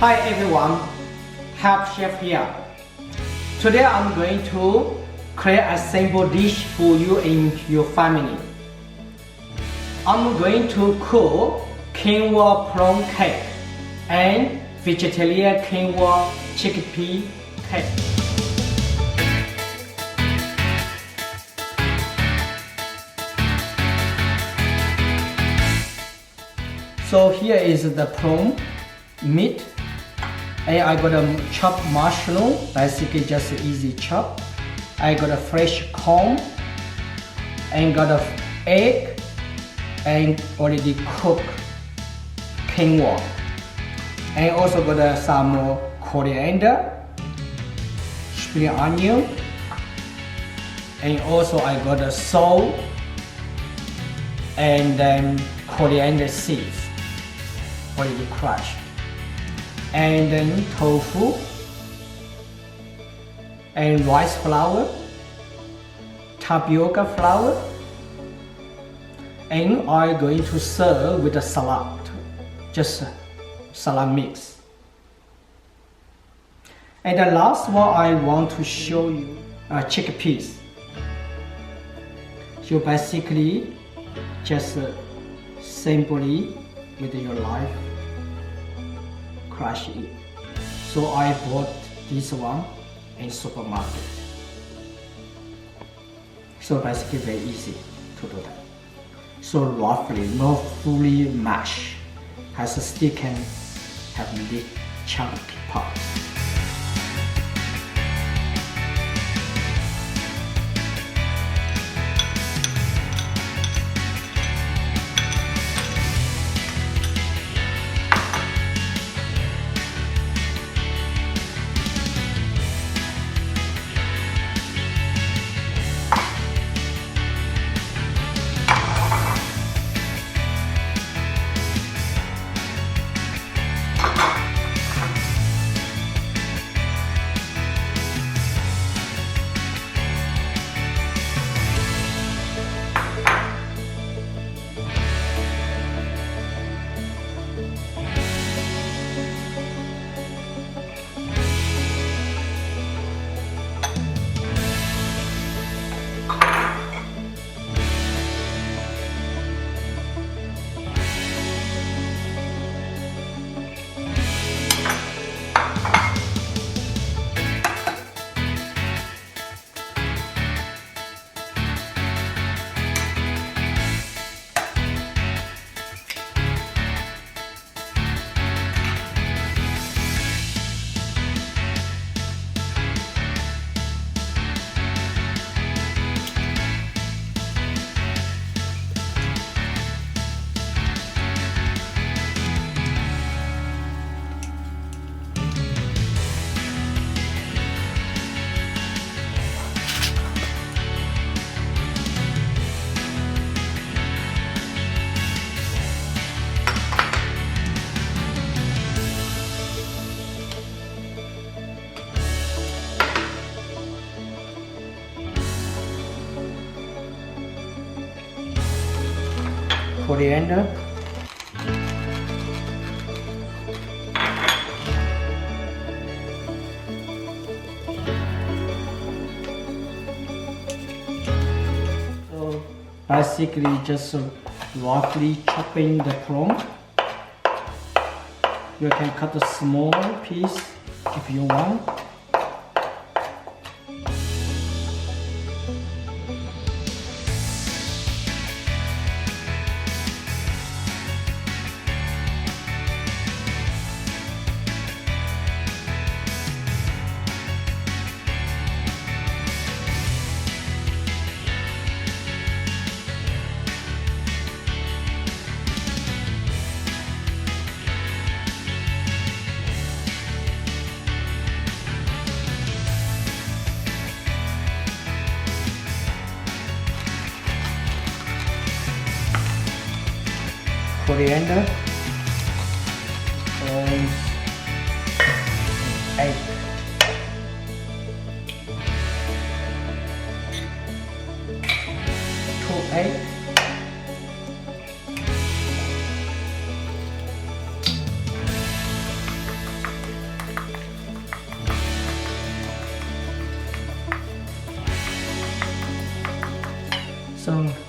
Hi everyone, Help Chef here. Today I'm going to create a simple dish for you and your family. I'm going to cook quinoa prawn cake and vegetarian quinoa chickpea cake. So here is the prawn meat, and I got a chopped mushroom, basically just easy chop. I got a fresh corn, and got an egg, and already cooked quinoa, and also got some coriander, spring onion, and also I got a salt, and then coriander seeds already crushed, and then tofu and rice flour, tapioca flour, and I'm going to serve with a salad, just salad mix. And the last one I want to show you are chickpeas. So basically just simply with your knife crush it. So I bought this one in supermarket. So basically very easy to do that. So roughly, not fully mash, still can have big chunk parts. Coriander, so basically just roughly chopping the prawn. You can cut a small piece if you want. Coriander and egg. Two eggs.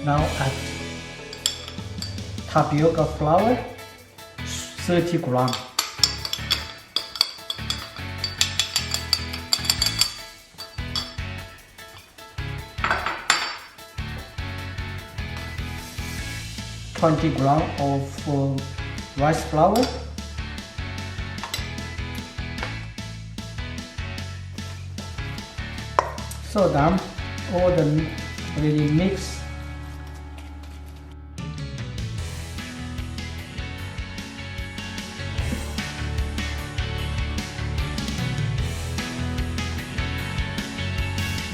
Now add tapioca flour, 30 grams. $20 grams of rice flour. So done, all the already mixed.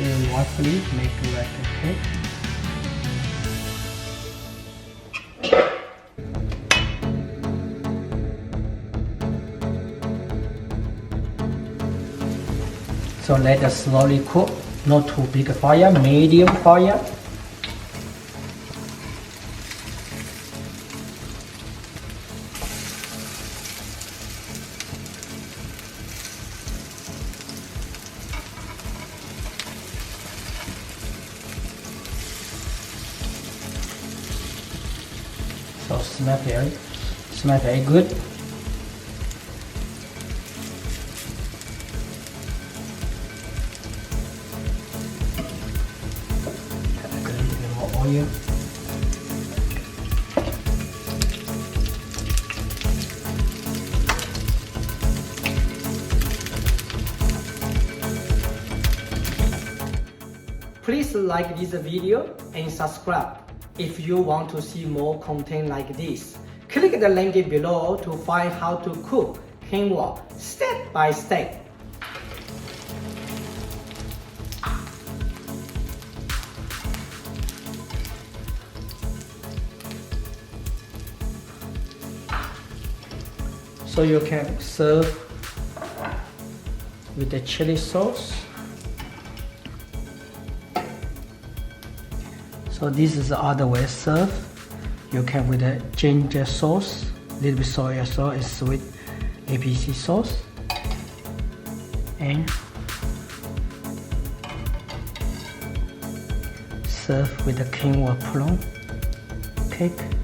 And roughly make like a cake. So let it slowly cook, not too big fire, medium fire. So smell very good. Oil. Please like this video and subscribe if you want to see more content like this. Click the link below to find how to cook quinoa step by step. So you can serve with the chili sauce. So this is the other way serve. You can with the ginger sauce, little bit soy sauce and sweet APC sauce, and serve with the quinoa Pearl cake.